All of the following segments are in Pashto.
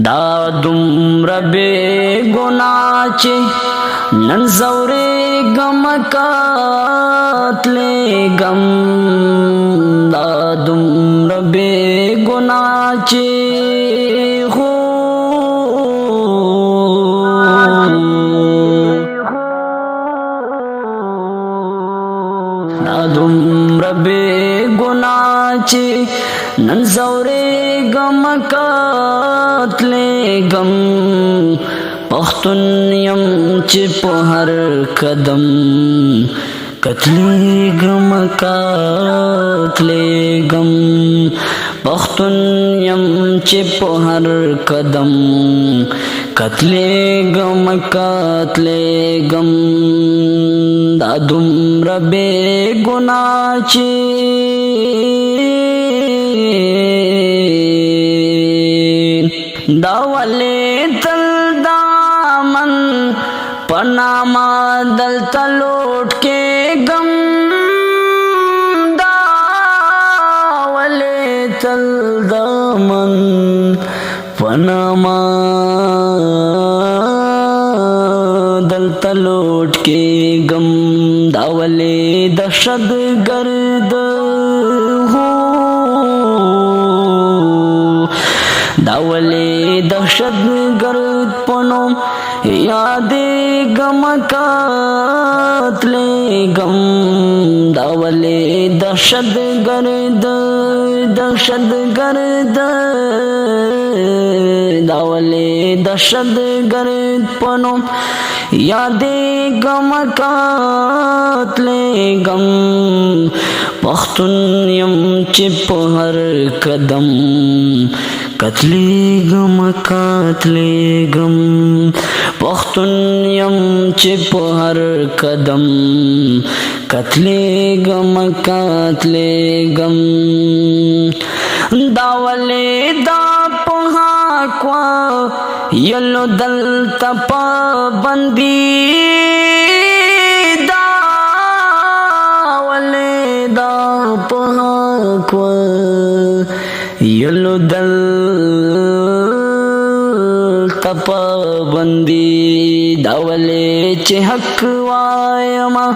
دا دومره بے گناہ چی نن زوریگم کاتلیگم دا دومره بے گناہ چی دا دومره بے گناہ چی نن زوریگم کاتلیگم پختون یم چی په هر قدم کتلیگم کاتلیگم پختون یم چی په هر قدم کتلیگم کاتلیگم دا دومره بے گناہ چی دا ولی تل دامن پناما دل تلوٹ کے گم دا ولی تل دامن پناما دل تلوٹ کے گم دا ولی دہشت گرد داولی دہشت گرد پنوم یادیگم کاتلیگم داولی دہشت گرد داولی دہشت گرد پنوم یادیگم کاتلیگم پختون یم چی په هر قدم کتلیگم کاتلیگم پختون یم چی په هر قدم کتلیگم کاتلیگم داولی دا پها کوا یلو دلتا پابندی داولی دا پها کوا یلو دل پابندی داولی چی حق وایما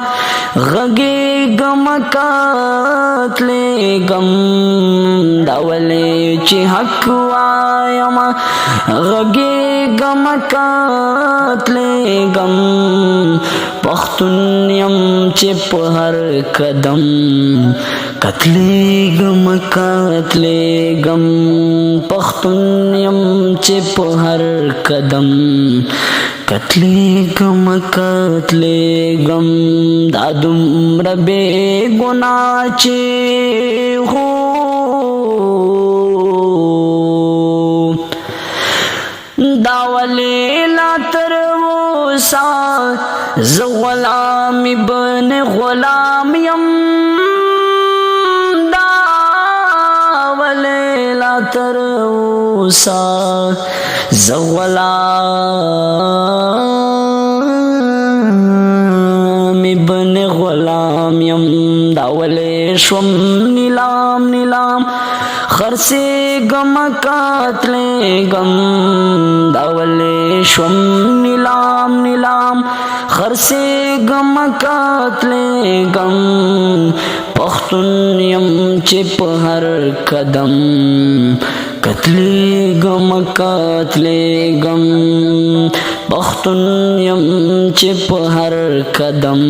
غگیگم کاتلیگم داولی چی حق وایما غگیگم کاتلیگم پختون یم چی په هر قدم کتلیگم کاتلیگم پختون یم چی په هر قدم کتلیگم کاتلیگم دا دومره بے گناہ چی داولی لا تروسا ز غلام ابن غلام یم داولی لا تروسا ز غلام ابن غلام یم داولی شوم نیلام نیلام خرسیگم کاتلیگم داولی شوم نیلام نیلام خرسیگم کاتلیگم پختون یم چی په هر قدم کتلیگم کاتلیگم پختون یم چی په هر قدم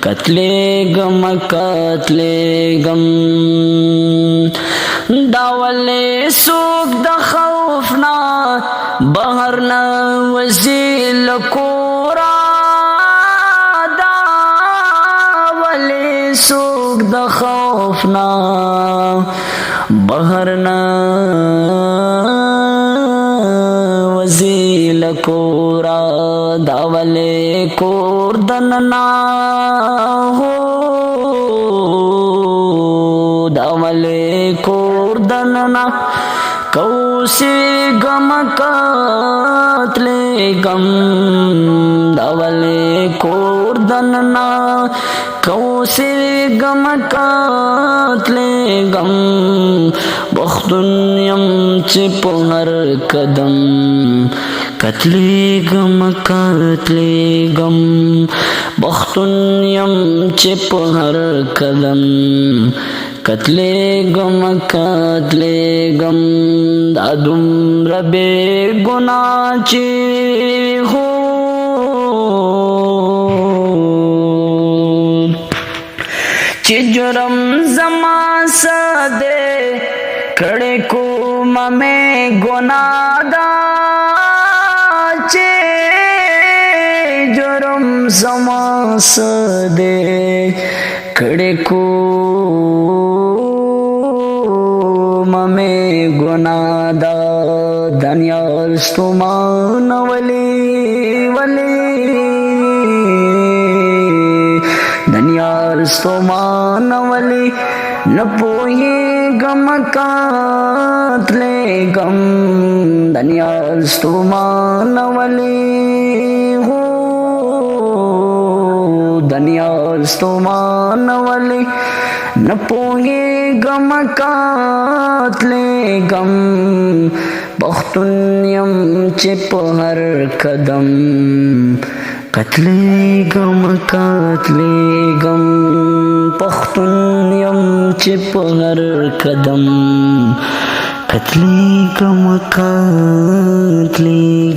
کتلیگم کاتلیگم داولی سوک د خوفنا بهر نه وزی لکورا داولی سوک د خوفنا بهر نه وزی لکورا داولی کور دننا داولی کور دننا کوسیگم کاتلیگم داولی کور دننا کوسے گم کاتلے گم بختن یم چی په هر قدم کتلے گم بختن یم چی په هر قدم کتلے گم دا دومره بے گناہ چی ہو چی جرم زما سدے کڑے کو ممے گناہ دا چی جرم زما سدے کڑے کو ممے گناہ دا دنیا ستمان ولی دنیا ستمان ولی نپوئی گم کاتلے گم دنیا ستمان ولی ہو دنیا ستمان ولی نپوئی گم کاتلے گم بختن یم چی په هر قدم کتلے گم پختون یم چی په هر قدم کتلے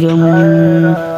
گم